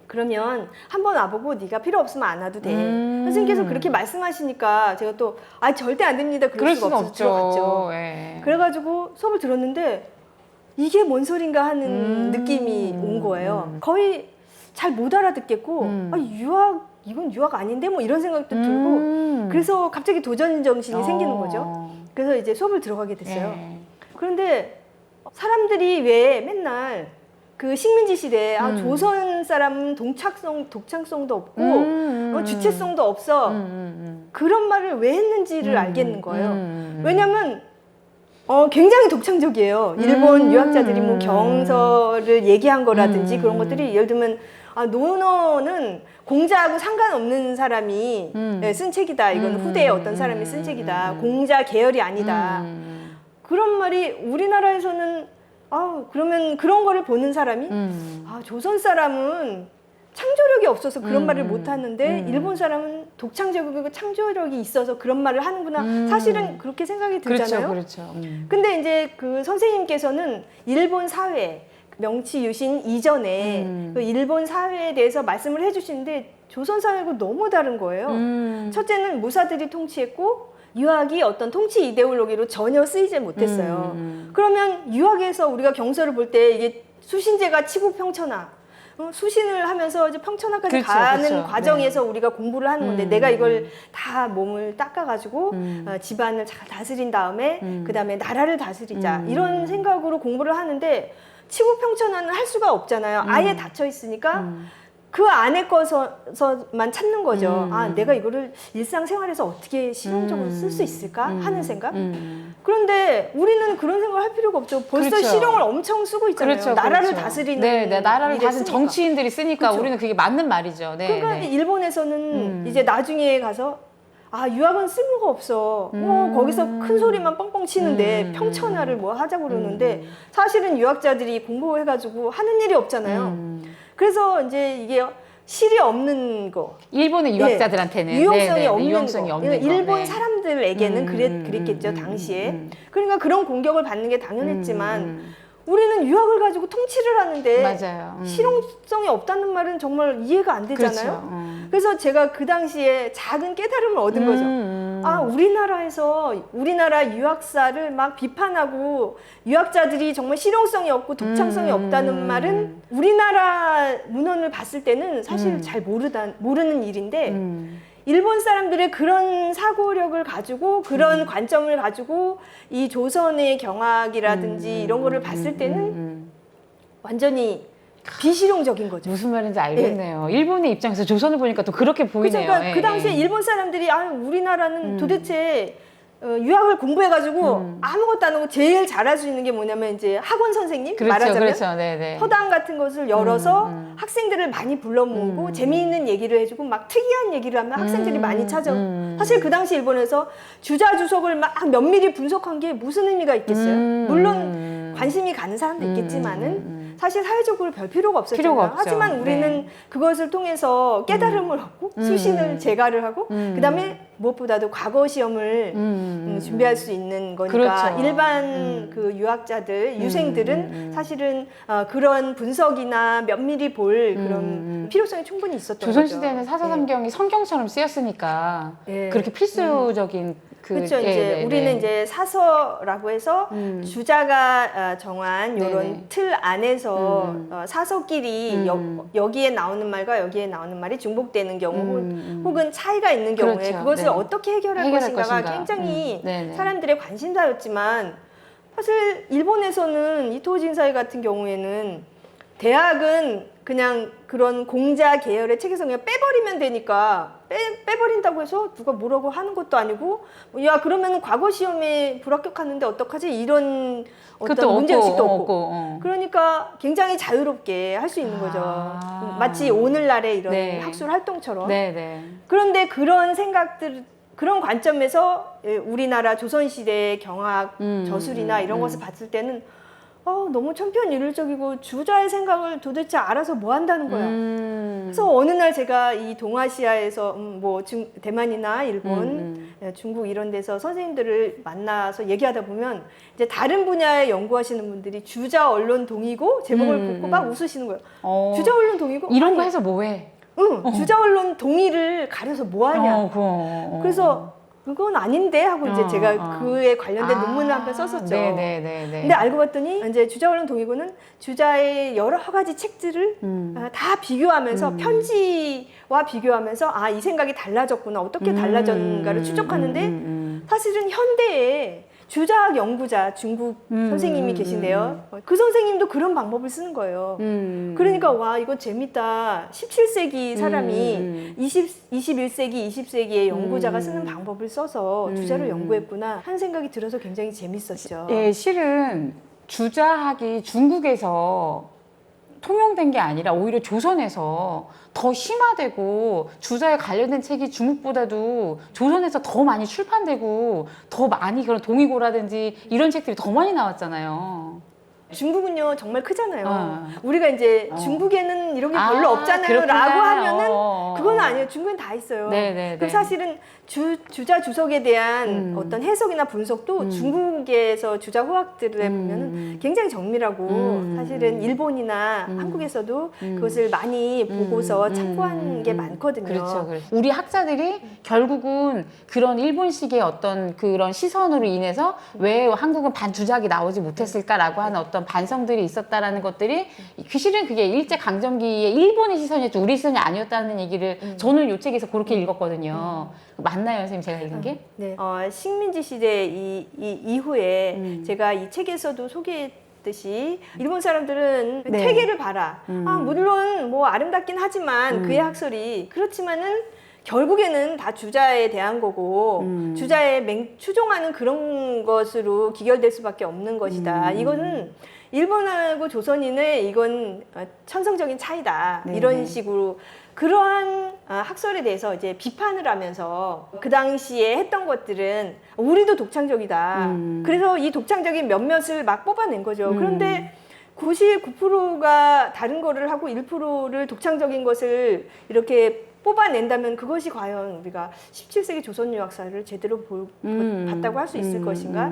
[SPEAKER 2] 그러면 한번 와보고 네가 필요 없으면 안 와도 돼. 선생님께서 그렇게 말씀하시니까 제가 또 아 절대 안 됩니다. 그럴 수가 없어서 들어갔죠.
[SPEAKER 1] 예.
[SPEAKER 2] 그래가지고 수업을 들었는데 이게 뭔 소린가 하는 느낌이 온 거예요. 거의 잘 못 알아듣겠고 아, 이건 유학 아닌데 뭐 이런 생각도 들고 그래서 갑자기 도전 정신이 생기는 거죠. 그래서 이제 수업을 들어가게 됐어요.
[SPEAKER 1] 예.
[SPEAKER 2] 그런데 사람들이 왜 맨날 그 식민지 시대에 아, 조선 사람은 독창성도 없고 주체성도 없어 그런 말을 왜 했는지를 알겠는 거예요. 왜냐면 굉장히 독창적이에요. 일본 유학자들이 뭐 경서를 얘기한 거라든지 그런 것들이 예를 들면 아, 노노는 공자하고 상관없는 사람이 쓴 책이다. 이건 후대에 어떤 사람이 쓴 책이다. 공자 계열이 아니다. 그런 말이 우리나라에서는 아, 그러면 그런 거를 보는 사람이 아, 조선 사람은 창조력이 없어서 그런 말을 못 하는데 일본 사람은 독창적이고 창조력이 있어서 그런 말을 하는구나. 사실은 그렇게 생각이 들잖아요.
[SPEAKER 1] 그렇죠.
[SPEAKER 2] 근데 이제 그 선생님께서는 일본 사회 명치 유신 이전에 그 일본 사회에 대해서 말씀을 해주시는데 조선 사회하고 너무 다른 거예요. 첫째는 무사들이 통치했고 유학이 어떤 통치 이데올로기로 전혀 쓰이지 못했어요. 그러면 유학에서 우리가 경서를 볼 때 이게 수신제가 치국평천하 수신을 하면서 이제 평천하까지 가는 과정에서 우리가 공부를 하는 건데 내가 이걸 다 몸을 닦아가지고 집안을 잘 다스린 다음에 그 다음에 나라를 다스리자 이런 생각으로 공부를 하는데 치국평천하는 할 수가 없잖아요. 아예 닫혀 있으니까 그 안에 거서만 찾는 거죠. 아, 내가 이거를 일상생활에서 어떻게 실용적으로 쓸 수 있을까 하는 생각. 그런데 우리는 그런 생각을 할 필요가 없죠. 벌써 실용을 엄청 쓰고 있잖아요. 나라를 다스리는
[SPEAKER 1] 네, 나라를 다스리는 정치인들이 쓰니까
[SPEAKER 2] 그렇죠.
[SPEAKER 1] 우리는 그게 맞는 말이죠. 네,
[SPEAKER 2] 그러니까 일본에서는 이제 나중에 가서 아, 유학은 쓸모가 없어. 거기서 큰 소리만 뻥뻥 치는데 평천하를 뭐 하자고 그러는데 사실은 유학자들이 공부해가지고 하는 일이 없잖아요. 그래서 이제 이게 실이 없는 거.
[SPEAKER 1] 일본의 유학자들한테는
[SPEAKER 2] 유용성이 없는
[SPEAKER 1] 유용성이
[SPEAKER 2] 거.
[SPEAKER 1] 없는
[SPEAKER 2] 일본
[SPEAKER 1] 거.
[SPEAKER 2] 사람들에게는 그랬겠죠 당시에. 그러니까 그런 공격을 받는 게 당연했지만 우리는 유학을 가지고 통치를 하는데
[SPEAKER 1] 맞아요.
[SPEAKER 2] 실용성이 없다는 말은 정말 이해가 안 되잖아요. 그래서 제가 그 당시에 작은 깨달음을 얻은 거죠. 아, 우리나라에서 우리나라 유학사를 막 비판하고 유학자들이 정말 실용성이 없고 독창성이 없다는 말은 우리나라 문헌을 봤을 때는 사실 잘 모르는 일인데 일본 사람들의 그런 사고력을 가지고 그런 관점을 가지고 이 조선의 경학이라든지 이런 거를 봤을 때는 완전히 비실용적인 거죠.
[SPEAKER 1] 무슨 말인지 알겠네요. 일본의 입장에서 조선을 보니까 또 그렇게 보이네요.
[SPEAKER 2] 그러니까 그 당시에 일본 사람들이 아, 우리나라는 도대체 유학을 공부해가지고 아무것도 안 하고 제일 잘할 수 있는 게 뭐냐면 이제 학원 선생님 말하자면 서당 같은 것을 열어서 학생들을 많이 불러 모으고 재미있는 얘기를 해주고 막 특이한 얘기를 하면 학생들이 많이 찾아오고 사실 그 당시 일본에서 주자주석을 막 면밀히 분석한 게 무슨 의미가 있겠어요? 물론 관심이 가는 사람도 있겠지만은 사실 사회적으로 별 필요가 없었잖아요. 하지만 우리는 그것을 통해서 깨달음을 얻고 수신을 제가를 하고 그다음에 무엇보다도 과거 시험을 준비할 수 있는 거니까 일반 그 유학자들, 유생들은 사실은 그런 분석이나 면밀히 볼 그런 필요성이 충분히 있었던 거죠.
[SPEAKER 1] 조선시대에는 사사삼경이 성경처럼 쓰였으니까 그렇게 필수적인
[SPEAKER 2] 그렇죠. 이제 우리는 이제 사서라고 해서 주자가 정한 이런 틀 안에서 사서끼리 여기에 나오는 말과 여기에 나오는 말이 중복되는 경우 혹은 차이가 있는 경우에 그것을 어떻게 해결할 것인가가 굉장히 사람들의 관심사였지만 사실 일본에서는 이토 진사이 같은 경우에는 대학은 그냥 그런 공자 계열의 책에서 그냥 빼버리면 되니까 빼버린다고 해서 누가 뭐라고 하는 것도 아니고 야 그러면 과거 시험에 불합격하는데 어떡하지 이런 어떤 문제의식도 없고 그러니까 굉장히 자유롭게 할 수 있는 거죠. 마치 오늘날의 이런 학술 활동처럼. 그런데 그런 생각들 그런 관점에서 우리나라 조선시대의 경학, 저술이나 이런 것을 봤을 때는 너무 천편일률적이고 주자의 생각을 도대체 알아서 뭐 한다는 거야. 그래서 어느 날 제가 이 동아시아에서 뭐 대만이나 일본, 중국 이런 데서 선생님들을 만나서 얘기하다 보면 이제 다른 분야에 연구하시는 분들이 주자 언론 동의고 제목을 보고 막 웃으시는 거예요. 주자 언론 동의고?
[SPEAKER 1] 이런 거 해서 뭐해?
[SPEAKER 2] 응, 주자 언론 동의를 가려서 뭐 하냐. 그래서 그건 아닌데 하고 이제 제가 그에 관련된 논문을 한 편 썼었죠.
[SPEAKER 1] 네네네.
[SPEAKER 2] 근데 알고 봤더니 이제 주자 언론 동의고는 주자의 여러 가지 책들을 다 비교하면서 편지와 비교하면서 이 생각이 달라졌구나, 어떻게 달라졌는가를 추적하는데 사실은 현대에 주자학 연구자 중국 선생님이 계신데요. 그 선생님도 그런 방법을 쓰는 거예요. 그러니까 와 이거 재밌다. 17세기 사람이 21세기, 20세기의 연구자가 쓰는 방법을 써서 주자를 연구했구나 한 생각이 들어서 굉장히 재밌었죠.
[SPEAKER 1] 예, 실은 주자학이 중국에서 통용된 게 아니라 오히려 조선에서 더 심화되고 주자에 관련된 책이 중국보다도 조선에서 더 많이 출판되고 더 많이 그런 동의고라든지 이런 책들이 더 많이 나왔잖아요.
[SPEAKER 2] 중국은요 정말 크잖아요. 우리가 이제 중국에는 이런 게 별로 없잖아요
[SPEAKER 1] 그렇구나.
[SPEAKER 2] 라고 하면은 그건 아니에요. 중국엔 다 있어요. 그럼 사실은 주자 주석에 대한 어떤 해석이나 분석도 중국에서 주자 후학들에 보면은 굉장히 정밀하고 사실은 일본이나 한국에서도 그것을 많이 보고서 참고한 게 많거든요.
[SPEAKER 1] 그렇죠. 우리 학자들이 결국은 그런 일본식의 어떤 그런 시선으로 인해서 왜 한국은 반주작이 나오지 못했을까라고 하는 어떤 반성들이 있었다라는 것들이 실은 그게 일제강점기에 일본의 시선이었죠. 우리 시선이 아니었다는 얘기를 저는 이 책에서 그렇게 읽었거든요. 맞나요, 선생님? 제가 읽은 게?
[SPEAKER 2] 네. 식민지 시대 이후에 제가 이 책에서도 소개했듯이 일본 사람들은 퇴계를 봐라. 물론 뭐 아름답긴 하지만 그의 학설이 그렇지만은 결국에는 다 주자에 대한 거고 주자에 추종하는 그런 것으로 기결될 수밖에 없는 것이다. 이거는 일본하고 조선인의 이건 천성적인 차이다. 이런 식으로 그러한 학설에 대해서 이제 비판을 하면서 그 당시에 했던 것들은 우리도 독창적이다. 그래서 이 독창적인 몇몇을 막 뽑아낸 거죠. 그런데 99%가 다른 거를 하고 1%를 독창적인 것을 이렇게 뽑아낸다면 그것이 과연 우리가 17세기 조선 유학사를 제대로 봤다고 할 수 있을 것인가?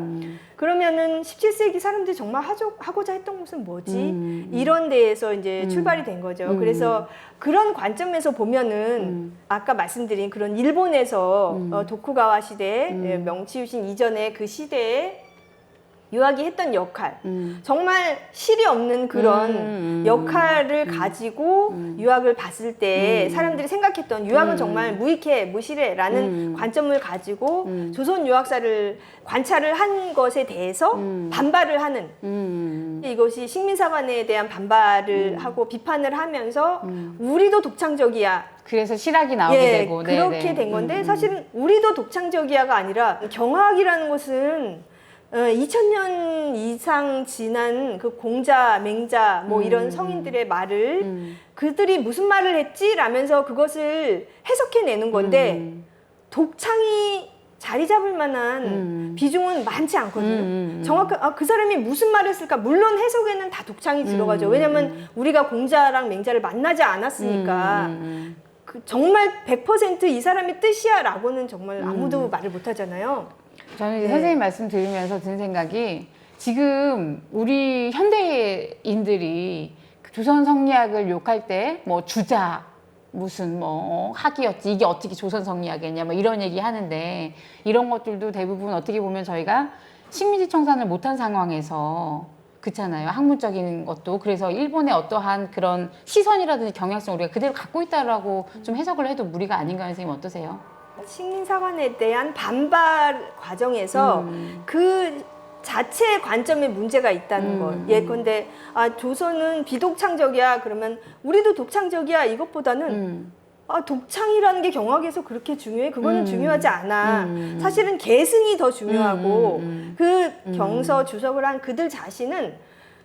[SPEAKER 2] 그러면은 17세기 사람들이 정말 하고자 했던 것은 뭐지? 이런 데에서 이제 출발이 된 거죠. 그래서 그런 관점에서 보면은 아까 말씀드린 그런 일본에서 도쿠가와 시대, 명치유신 이전의 그 시대에 유학이 했던 역할, 정말 실이 없는 그런 역할을 가지고 유학을 봤을 때 사람들이 생각했던 유학은 정말 무익해, 무실해라는 관점을 가지고 조선 유학사를 관찰을 한 것에 대해서 반발을 하는 이것이 식민사관에 대한 반발을 하고 비판을 하면서 우리도 독창적이야.
[SPEAKER 1] 그래서 실학이 나오게 되고
[SPEAKER 2] 그렇게 된 건데 사실은 우리도 독창적이야가 아니라 경학이라는 것은 2000년 이상 지난 그 공자, 맹자 뭐 이런 성인들의 말을 그들이 무슨 말을 했지? 라면서 그것을 해석해내는 건데 독창이 자리 잡을 만한 비중은 많지 않거든요. 정확한 그 사람이 무슨 말을 했을까? 물론 해석에는 다 독창이 들어가죠. 왜냐면 우리가 공자랑 맹자를 만나지 않았으니까 정말 100% 이 사람의 뜻이야 라고는 정말 아무도 말을 못 하잖아요.
[SPEAKER 1] 저는 이제 선생님 말씀 들으면서 든 생각이 지금 우리 현대인들이 조선 성리학을 욕할 때 뭐 주자 무슨 뭐 학이었지 이게 어떻게 조선 성리학이냐 뭐 이런 얘기 하는데 이런 것들도 대부분 어떻게 보면 저희가 식민지 청산을 못한 상황에서 그렇잖아요. 학문적인 것도 그래서 일본의 어떠한 그런 시선이라든지 경향성 우리가 그대로 갖고 있다라고 좀 해석을 해도 무리가 아닌가요, 선생님 어떠세요?
[SPEAKER 2] 식민사관에 대한 반발 과정에서 그 자체의 관점에 문제가 있다는 것. 예컨대 조선은 비독창적이야 그러면 우리도 독창적이야 이것보다는 독창이라는 게 경학에서 그렇게 중요해? 그거는 중요하지 않아. 사실은 계승이 더 중요하고 그 경서 주석을 한 그들 자신은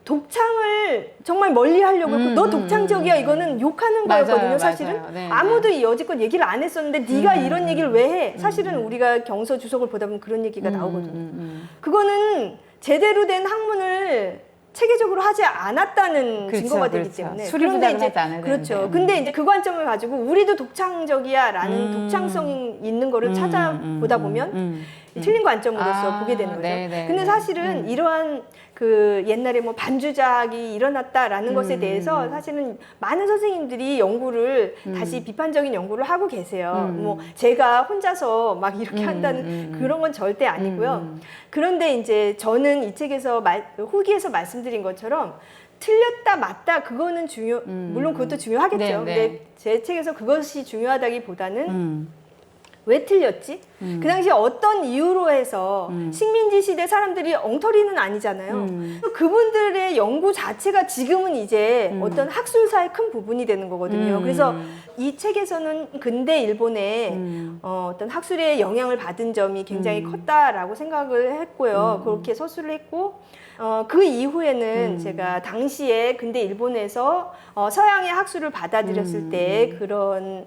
[SPEAKER 2] 독창을 정말 멀리 하려고 했고 너 독창적이야 이거는 욕하는
[SPEAKER 1] 맞아요,
[SPEAKER 2] 거였거든요 사실은.
[SPEAKER 1] 맞아요. 네,
[SPEAKER 2] 아무도 여지껏 얘기를 안 했었는데 네가 이런 얘기를 왜 해? 사실은 우리가 경서 주석을 보다 보면 그런 얘기가 나오거든요. 그거는 제대로 된 학문을 체계적으로 하지 않았다는
[SPEAKER 1] 그렇죠,
[SPEAKER 2] 증거가 되기
[SPEAKER 1] 그렇죠.
[SPEAKER 2] 때문에.
[SPEAKER 1] 수리 부탁을 하지 않아야
[SPEAKER 2] 그렇죠.
[SPEAKER 1] 되는데.
[SPEAKER 2] 근데 이제 그 관점을 가지고 우리도 독창적이야라는 독창성 있는 거를 찾아보다 보면 틀린 관점으로서 보게 되는 거죠.
[SPEAKER 1] 네네,
[SPEAKER 2] 근데 사실은 이러한 그 옛날에 뭐 반주작이 일어났다라는 것에 대해서 사실은 많은 선생님들이 연구를 다시 비판적인 연구를 하고 계세요. 뭐 제가 혼자서 막 이렇게 한다는 그런 건 절대 아니고요. 그런데 이제 저는 이 책에서 후기에서 말씀드린 것처럼 틀렸다 맞다 그거는 물론 그것도 중요하겠죠.
[SPEAKER 1] 네, 네.
[SPEAKER 2] 근데 제 책에서 그것이 중요하다기보다는 왜 틀렸지? 그 당시에 어떤 이유로 해서 식민지 시대 사람들이 엉터리는 아니잖아요. 그분들의 연구 자체가 지금은 이제 어떤 학술사의 큰 부분이 되는 거거든요. 그래서 이 책에서는 근대 일본의 어떤 학술의 영향을 받은 점이 굉장히 컸다라고 생각을 했고요. 그렇게 서술을 했고 그 이후에는 제가 당시에 근대 일본에서 서양의 학술을 받아들였을 때 그런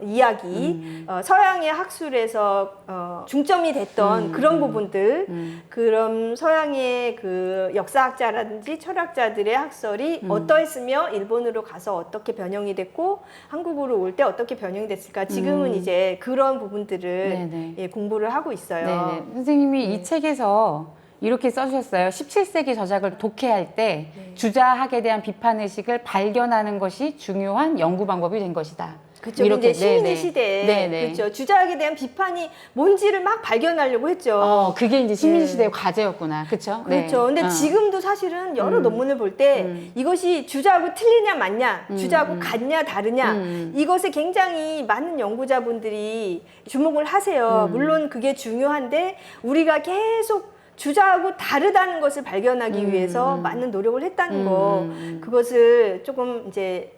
[SPEAKER 2] 이야기, 서양의 학술에서 중점이 됐던 그런 부분들, 그런 서양의 그 역사학자라든지 철학자들의 학설이 어떠했으며 일본으로 가서 어떻게 변형이 됐고 한국으로 올 때 어떻게 변형이 됐을까? 지금은 이제 그런 부분들을 예, 공부를 하고 있어요.
[SPEAKER 1] 네네. 선생님이 이 책에서 이렇게 써주셨어요. 17세기 저작을 독해할 때 주자학에 대한 비판의식을 발견하는 것이 중요한 연구 방법이 된 것이다.
[SPEAKER 2] 그렇죠. 이제 식민지 시대에 그렇죠. 주자학에 대한 비판이 뭔지를 막 발견하려고 했죠.
[SPEAKER 1] 그게 이제 식민지 시대의 과제였구나. 그렇죠?
[SPEAKER 2] 그렇죠. 근데 지금도 사실은 여러 논문을 볼 때 이것이 주자하고 틀리냐 맞냐, 주자하고 같냐 다르냐 이것에 굉장히 많은 연구자분들이 주목을 하세요. 물론 그게 중요한데 우리가 계속 주자하고 다르다는 것을 발견하기 위해서 많은 노력을 했다는 거 그것을 조금 이제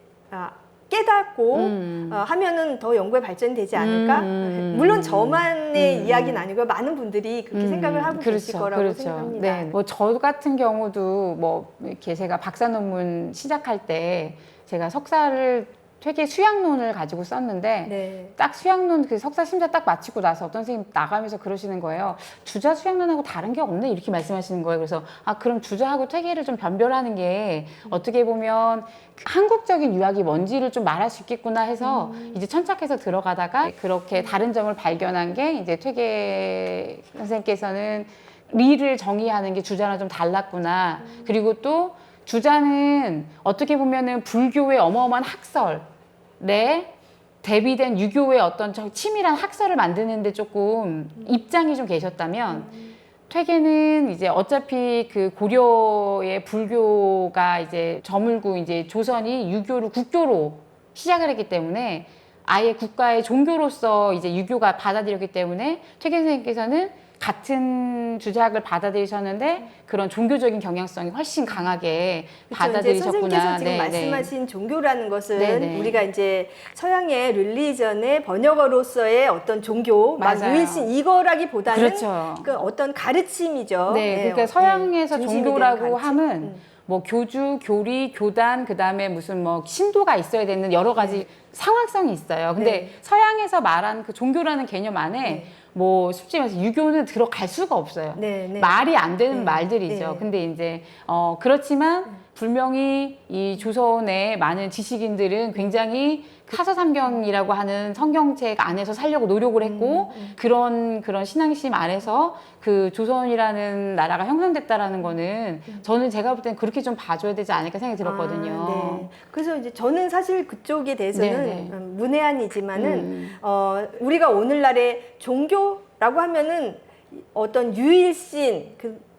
[SPEAKER 2] 깨닫고 하면은 더 연구에 발전이 되지 않을까? 물론 저만의 이야기는 아니고요. 많은 분들이 그렇게 생각을 하고 계실 거라고 생각합니다.
[SPEAKER 1] 네. 뭐 저 같은 경우도 뭐 이렇게 제가 박사 논문 시작할 때 제가 석사를 되게 수양론을 가지고 썼는데 딱 수양론 그 석사 심사 딱 마치고 나서 어떤 선생님 나가면서 그러시는 거예요. 주자 수양론하고 다른 게 없네 이렇게 말씀하시는 거예요. 그래서 그럼 주자하고 퇴계를 좀 변별하는 게 어떻게 보면 한국적인 유학이 뭔지를 좀 말할 수 있겠구나 해서 이제 천착해서 들어가다가 그렇게 다른 점을 발견한 게 이제 퇴계 선생님께서는 리를 정의하는 게 주자랑 좀 달랐구나. 그리고 또 주자는 어떻게 보면은 불교의 어마어마한 학설에 대비된 유교의 어떤 치밀한 학설을 만드는데 조금 입장이 좀 계셨다면 퇴계는 이제 어차피 그 고려의 불교가 이제 저물고 이제 조선이 유교를 국교로 시작을 했기 때문에 아예 국가의 종교로서 이제 유교가 받아들였기 때문에 퇴계 선생님께서는 같은 주작을 받아들이셨는데 그런 종교적인 경향성이 훨씬 강하게 받아들이셨구나.
[SPEAKER 2] 선생님께서 지금 말씀하신 종교라는 것은 우리가 이제 서양의 릴리전의 번역어로서의 어떤 종교, 막 유일신 이거라기보다는 그 어떤 가르침이죠.
[SPEAKER 1] 그러니까 서양에서 종교라고 함은 뭐 교주, 교리, 교단, 그 다음에 무슨 뭐 신도가 있어야 되는 여러 가지 상황성이 있어요. 근데 서양에서 말하는 그 종교라는 개념 안에 뭐 쉽게 말해서 유교는 들어갈 수가 없어요. 말이 안 되는 말들이죠. 근데 이제 그렇지만 분명히 이 조선의 많은 지식인들은 굉장히 사서삼경이라고 하는 성경책 안에서 살려고 노력을 했고 그런 신앙심 안에서 그 조선이라는 나라가 형성됐다라는 거는 저는 제가 볼 때는 그렇게 좀 봐줘야 되지 않을까 생각이 들었거든요.
[SPEAKER 2] 그래서 이제 저는 사실 그쪽에 대해서는 문외한이지만은 우리가 오늘날의 종교라고 하면은 어떤 유일신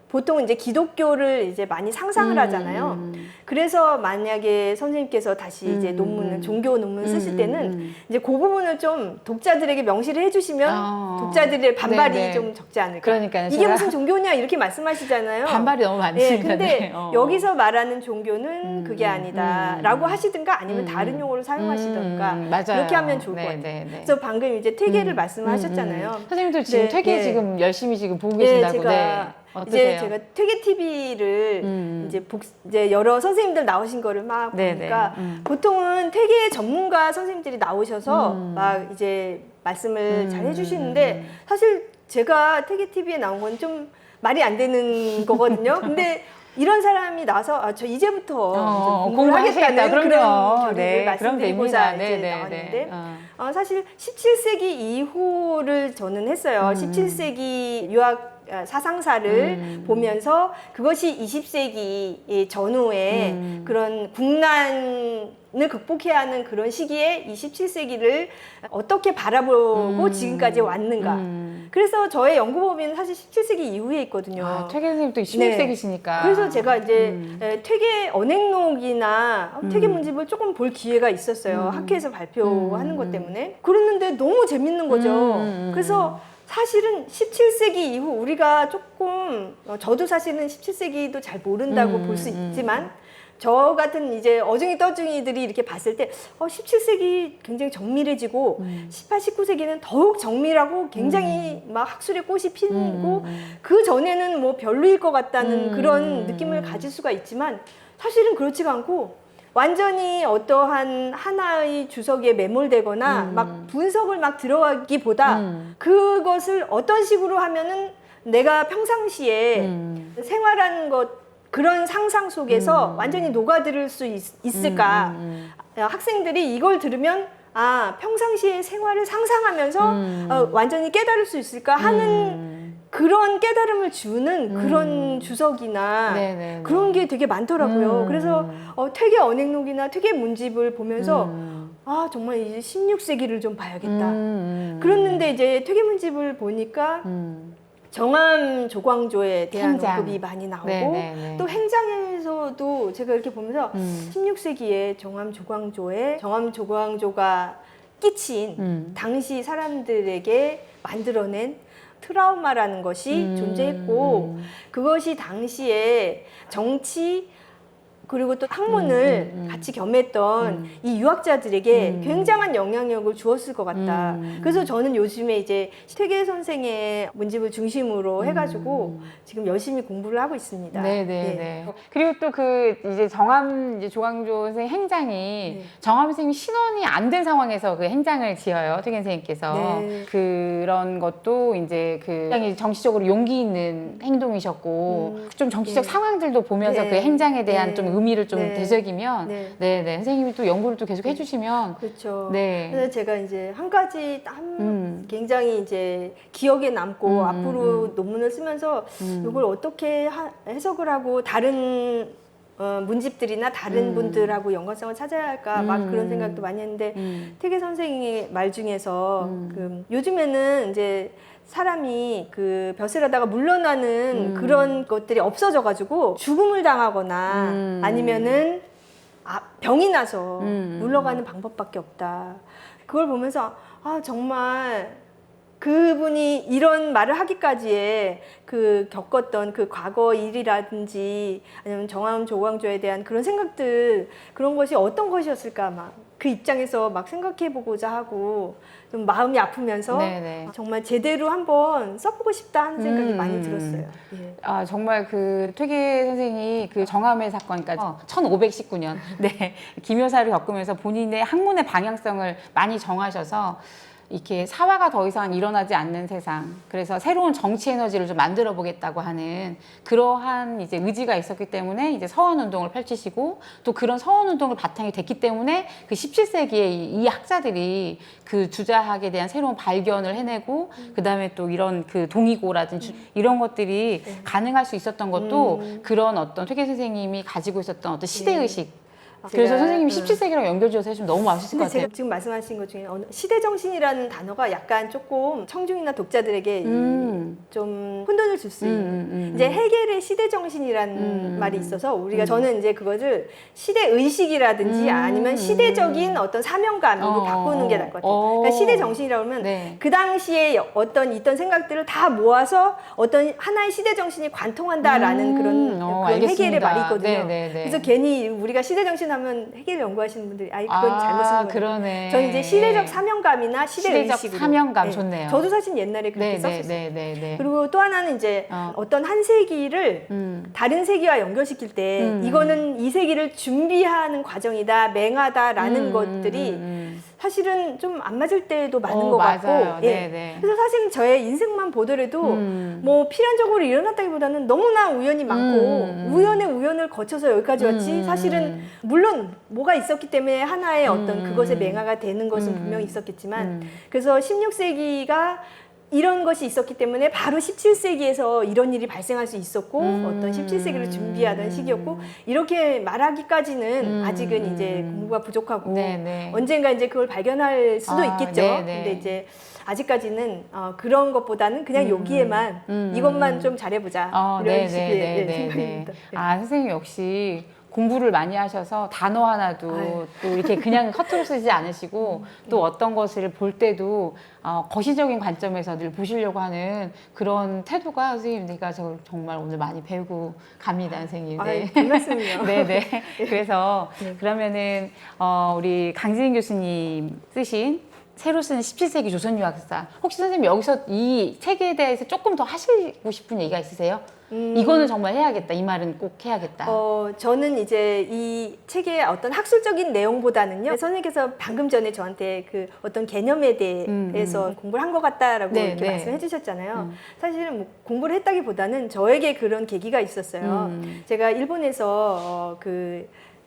[SPEAKER 2] 보통 이제 기독교를 이제 많이 상상을 하잖아요. 그래서 만약에 선생님께서 다시 이제 논문을 종교 논문 쓰실 때는 이제 그 부분을 좀 독자들에게 명시를 해주시면 독자들의 반발이 좀 적지 않을까.
[SPEAKER 1] 그러니까요.
[SPEAKER 2] 이게 무슨 종교냐 이렇게 말씀하시잖아요.
[SPEAKER 1] 반발이 너무 많습니다.
[SPEAKER 2] 근데 여기서 말하는 종교는 그게 아니다라고 하시든가 아니면 다른 용어를 사용하시든가 그렇게 하면 좋을 것 같아요. 그래서 방금 이제 퇴계를 말씀하셨잖아요.
[SPEAKER 1] 선생님도 지금 퇴계 지금 열심히 지금 보고 계신다고.
[SPEAKER 2] 제가
[SPEAKER 1] 어떠세요?
[SPEAKER 2] 이제 제가 퇴계 TV를 이제 여러 선생님들 나오신 거를 막 보니까 보통은 퇴계 전문가 선생님들이 나오셔서 막 이제 말씀을 잘 해주시는데 사실 제가 퇴계 TV에 나온 건 좀 말이 안 되는 거거든요. 근데 이런 사람이 나와서 저 이제부터 공부를 하겠다는 그런 교리를 말씀드리고자 이제 나왔는데 사실 17세기 이후를 저는 했어요. 17세기 유학 사상사를 보면서 그것이 20세기 전후에 그런 국난을 극복해야 하는 그런 시기에 이 17세기를 어떻게 바라보고 지금까지 왔는가. 그래서 저의 연구 범위는 사실 17세기 이후에 있거든요.
[SPEAKER 1] 퇴계 선생님도 16세기시니까.
[SPEAKER 2] 네. 그래서 제가 이제 퇴계 언행록이나 퇴계 문집을 조금 볼 기회가 있었어요. 학회에서 발표하는 것 때문에. 그랬는데 너무 재밌는 거죠. 그래서 사실은 17세기 이후 우리가 조금 저도 사실은 17세기도 잘 모른다고 볼 수 있지만 저 같은 이제 어중이 떠중이들이 이렇게 봤을 때 17세기 굉장히 정밀해지고 18, 19세기는 더욱 정밀하고 굉장히 막 학술의 꽃이 피고 그 전에는 뭐 별로일 것 같다는 그런 느낌을 가질 수가 있지만 사실은 그렇지가 않고 완전히 어떠한 하나의 주석에 매몰되거나 막 분석을 막 들어가기보다 그것을 어떤 식으로 하면은 내가 평상시에 생활하는 것 그런 상상 속에서 완전히 녹아들을 수 있을까? 학생들이 이걸 들으면 평상시에 생활을 상상하면서 완전히 깨달을 수 있을까 하는 그런 깨달음을 주는 그런 주석이나 그런 게 되게 많더라고요. 그래서 퇴계 언행록이나 퇴계 문집을 보면서 정말 이제 16세기를 좀 봐야겠다. 그랬는데 이제 퇴계 문집을 보니까 정암 조광조에 대한 언급이 많이 나오고 또 행장에서도 제가 이렇게 보면서 16세기에 정암 조광조가 끼친 당시 사람들에게 만들어낸 트라우마라는 것이 존재했고 그것이 당시에 정치 그리고 또 학문을 같이 겸했던 이 유학자들에게 굉장한 영향력을 주었을 것 같다. 그래서 저는 요즘에 이제 퇴계 선생의 문집을 중심으로 해가지고 지금 열심히 공부를 하고 있습니다.
[SPEAKER 1] 네네네. 그리고 또 그 이제 정암 조광조 선생 행장이 정암 선생님이 신원이 안 된 상황에서 그 행장을 지어요. 퇴계 선생님께서. 그런 것도 이제 굉장히 정치적으로 용기 있는 행동이셨고 좀 정치적 상황들도 보면서 그 행장에 대한 좀 의미를 좀 되새기면 선생님이 또 연구를 또 계속 해주시면
[SPEAKER 2] 그렇죠. 그래서 제가 이제 한 가지 굉장히 이제 기억에 남고 앞으로 논문을 쓰면서 이걸 어떻게 해석을 하고 다른 문집들이나 다른 분들하고 연관성을 찾아야 할까 막 그런 생각도 많이 했는데 퇴계 선생의 말 중에서 요즘에는 이제 사람이 그 벼슬 하다가 물러나는 그런 것들이 없어져가지고 죽음을 당하거나 아니면은 병이 나서 물러가는 방법밖에 없다. 그걸 보면서 정말 그분이 이런 말을 하기까지의 그 겪었던 그 과거 일이라든지 아니면 정암 조광조에 대한 그런 생각들 그런 것이 어떤 것이었을까 막 그 입장에서 막 생각해 보고자 하고 좀 마음이 아프면서 정말 제대로 한번 써보고 싶다 하는 생각이 많이 들었어요.
[SPEAKER 1] 정말 그 퇴계 선생이 그 정암의 사건까지 1519년 기묘사를 겪으면서 본인의 학문의 방향성을 많이 정하셔서 이렇게 사화가 더 이상 일어나지 않는 세상, 그래서 새로운 정치 에너지를 좀 만들어 보겠다고 하는 그러한 이제 의지가 있었기 때문에 이제 서원 운동을 펼치시고 또 그런 서원 운동을 바탕이 됐기 때문에 그 17세기에 이 학자들이 그 주자학에 대한 새로운 발견을 해내고 그다음에 또 이런 그 동의고라든지 이런 것들이 가능할 수 있었던 것도 그런 어떤 퇴계 선생님이 가지고 있었던 어떤 시대의식 그래서 선생님이 17세기랑 연결지어서 해주면 너무 맛있을 것 같아요.
[SPEAKER 2] 제가 지금 말씀하신 것 중에 시대정신이라는 단어가 약간 조금 청중이나 독자들에게 좀 혼돈을 줄 수 있는 이제 헤겔의 시대정신이라는 말이 있어서 우리가 저는 이제 그것을 시대의식이라든지 아니면 시대적인 어떤 사명감으로 바꾸는 게 나을 것 같아요. 그러니까 시대정신이라고 하면 그 당시에 어떤 있던 생각들을 다 모아서 어떤 하나의 시대정신이 관통한다라는 그런 헤겔의 말이 있거든요. 그래서 괜히 우리가 시대정신 하면 해결 연구하시는 분들이 아이 그건 잘못 쓴 거예요.
[SPEAKER 1] 그러네.
[SPEAKER 2] 저는 이제 시대적 사명감이나
[SPEAKER 1] 시대적
[SPEAKER 2] 시대의식으로.
[SPEAKER 1] 사명감 좋네요.
[SPEAKER 2] 저도 사실 옛날에 그렇게 썼었어요.
[SPEAKER 1] 네.
[SPEAKER 2] 그리고 또 하나는 이제 어떤 한 세기를 다른 세기와 연결시킬 때 이거는 이 세기를 준비하는 과정이다, 맹하다라는 것들이 사실은 좀 안 맞을 때도 많은 것 같고,
[SPEAKER 1] 맞아요.
[SPEAKER 2] 예.
[SPEAKER 1] 네.
[SPEAKER 2] 그래서 사실 저의 인생만 보더라도 뭐 필연적으로 일어났다기보다는 너무나 우연이 많고 우연의 우연을 거쳐서 여기까지 왔지. 사실은 물론 뭐가 있었기 때문에 하나의 어떤 그것의 맹아가 되는 것은 분명히 있었겠지만, 그래서 16세기가 이런 것이 있었기 때문에 바로 17세기에서 이런 일이 발생할 수 있었고 어떤 17세기를 준비하던 시기였고, 이렇게 말하기까지는 아직은 이제 공부가 부족하고 언젠가 이제 그걸 발견할 수도 있겠죠. 근데 이제 아직까지는 그런 것보다는 그냥 여기에만 이것만 좀 잘해보자 이런 식의 생각입니다.
[SPEAKER 1] 선생님 역시 공부를 많이 하셔서 단어 하나도 또 이렇게 그냥 허투루 쓰지 않으시고 또 어떤 것을 볼 때도 거시적인 관점에서 늘 보시려고 하는 그런 태도가 선생님, 제가 정말 오늘 많이 배우고 갑니다, 선생님.
[SPEAKER 2] 별 말씀이요.
[SPEAKER 1] 네네. 그래서 그러면은 우리 강진인 교수님 쓰신 새로 쓰는 17세기 조선 유학사, 혹시 선생님 여기서 이 책에 대해서 조금 더 하시고 싶은 얘기가 있으세요? 이거는 정말 해야겠다, 이 말은 꼭 해야겠다.
[SPEAKER 2] 저는 이제 이 책의 어떤 학술적인 내용보다는요, 선생님께서 방금 전에 저한테 그 어떤 개념에 대해서 공부를 한 것 같다라고 이렇게 말씀해 주셨잖아요. 사실은 뭐 공부를 했다기보다는 저에게 그런 계기가 있었어요. 제가 일본에서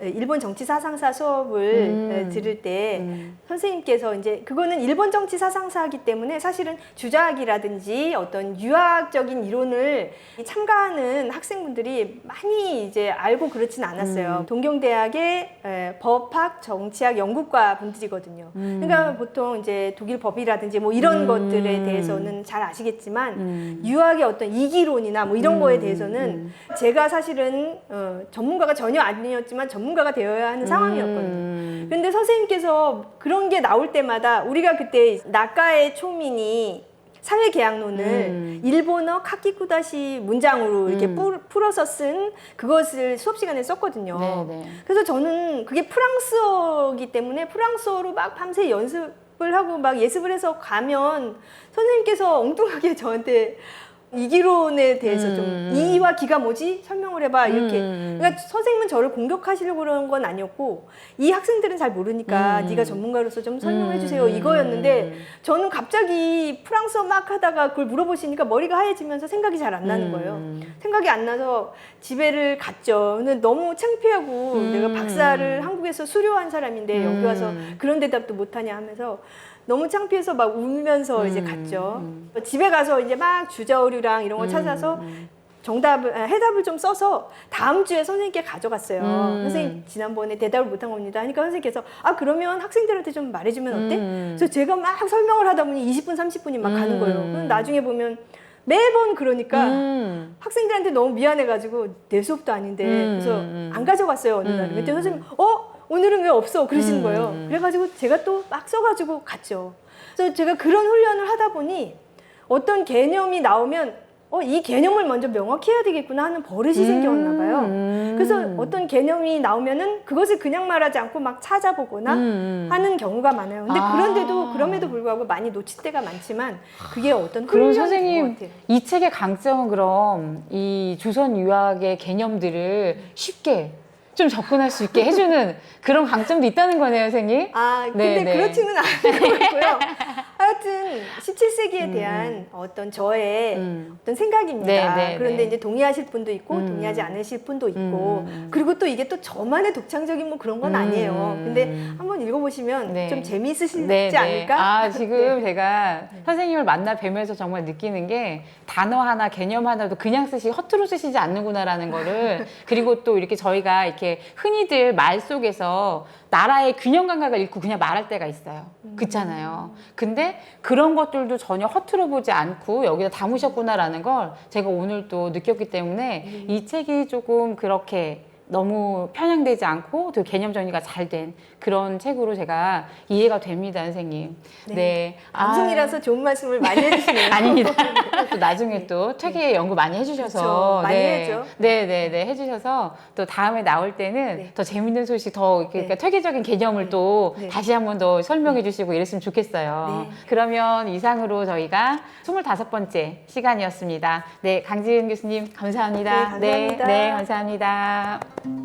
[SPEAKER 2] 일본 정치 사상사 수업을 들을 때 선생님께서 이제 그거는 일본 정치 사상사이기 때문에 사실은 주자학이라든지 어떤 유학적인 이론을 참가하는 학생분들이 많이 이제 알고 그렇진 않았어요. 동경대학의 법학, 정치학, 연구과 분들이거든요. 그러니까 보통 이제 독일 법이라든지 뭐 이런 것들에 대해서는 잘 아시겠지만 유학의 어떤 이기론이나 뭐 이런 거에 대해서는 제가 사실은 전문가가 전혀 아니었지만 전문가가 되어야 하는 상황이었거든요. 그런데 선생님께서 그런 게 나올 때마다 우리가 그때 나카의 초민이 사회계약론을 일본어 카키쿠다시 문장으로 이렇게 풀어서 쓴 그것을 수업 시간에 썼거든요. 그래서 저는 그게 프랑스어이기 때문에 프랑스어로 막 밤새 연습을 하고 막 예습을 해서 가면 선생님께서 엉뚱하게 저한테 이기론에 대해서 좀 이와 기가 뭐지? 설명을 해봐 이렇게. 그러니까 선생님은 저를 공격하시려고 그러는 건 아니었고 이 학생들은 잘 모르니까 네가 전문가로서 좀 설명해 주세요 이거였는데, 저는 갑자기 프랑스어 막 하다가 그걸 물어보시니까 머리가 하얘지면서 생각이 잘 안 나는 거예요. 생각이 안 나서 집에를 갔죠. 근데 너무 창피하고 내가 박사를 한국에서 수료한 사람인데 여기 와서 그런 대답도 못하냐 하면서 너무 창피해서 막 울면서 이제 갔죠. 집에 가서 이제 막 주저어류랑 이런 걸 찾아서 해답을 좀 써서 다음 주에 선생님께 가져갔어요. 선생님 지난번에 대답을 못한 겁니다 하니까 선생님께서 그러면 학생들한테 좀 말해주면 어때? 그래서 제가 막 설명을 하다 보니 20분 30분이 막 가는 거예요. 그럼 나중에 보면 매번 그러니까 학생들한테 너무 미안해가지고 내 수업도 아닌데 그래서 안 가져갔어요 어느 날. 그때 선생님 오늘은 왜 없어? 그러시는 거예요. 그래가지고 제가 또 막 써가지고 갔죠. 그래서 제가 그런 훈련을 하다 보니 어떤 개념이 나오면 이 개념을 먼저 명확히 해야 되겠구나 하는 버릇이 생겼나 봐요. 그래서 어떤 개념이 나오면은 그것을 그냥 말하지 않고 막 찾아보거나 하는 경우가 많아요. 근데 그럼에도 불구하고 많이 놓칠 때가 많지만 그게 어떤
[SPEAKER 1] 그럼
[SPEAKER 2] 훈련이
[SPEAKER 1] 선생님,
[SPEAKER 2] 된 것 같아요.
[SPEAKER 1] 이 책의 강점은 그럼 이 조선 유학의 개념들을 쉽게 좀 접근할 수 있게 해주는 그런 강점도 있다는 거네요, 선생님.
[SPEAKER 2] 근데 그렇지는 않은 것 같고요. 하여튼 17세기에 대한 어떤 저의 어떤 생각입니다. 그런데 이제 동의하실 분도 있고 동의하지 않으실 분도 있고 그리고 또 이게 또 저만의 독창적인 뭐 그런 건 아니에요. 근데 한번 읽어보시면 좀 재미있으시지 않을까?
[SPEAKER 1] 지금 제가 선생님을 만나 뵈면서 정말 느끼는 게 단어 하나, 개념 하나도 그냥 허투루 쓰시지 않는구나라는 거를 그리고 또 이렇게 저희가 이렇게 흔히들 말 속에서 나라의 균형 감각을 잃고 그냥 말할 때가 있어요. 그렇잖아요. 근데 그런 것들도 전혀 허투루 보지 않고 여기다 담으셨구나라는 걸 제가 오늘 또 느꼈기 때문에 이 책이 조금 그렇게 너무 편향되지 않고 되게 개념 정리가 잘 된 그런 책으로 제가 이해가 됩니다, 선생님.
[SPEAKER 2] 방송이라서 좋은 말씀을 많이 해주시네요.
[SPEAKER 1] 아닙니다. 또 나중에 또 퇴계 연구 많이 해주셔서
[SPEAKER 2] 그렇죠. 많이 해야죠.
[SPEAKER 1] 네네네 해주셔서 또 다음에 나올 때는
[SPEAKER 2] 네.
[SPEAKER 1] 더 재밌는 소식 더 이렇게
[SPEAKER 2] 네.
[SPEAKER 1] 그러니까 퇴계적인 개념을
[SPEAKER 2] 네.
[SPEAKER 1] 또
[SPEAKER 2] 네.
[SPEAKER 1] 다시 한 번 더 설명해 주시고 이랬으면 좋겠어요.
[SPEAKER 2] 네.
[SPEAKER 1] 그러면 이상으로 저희가 25번째 시간이었습니다. 네, 강지은 교수님 감사합니다.
[SPEAKER 2] 네, 감사합니다.
[SPEAKER 1] 네, 감사합니다.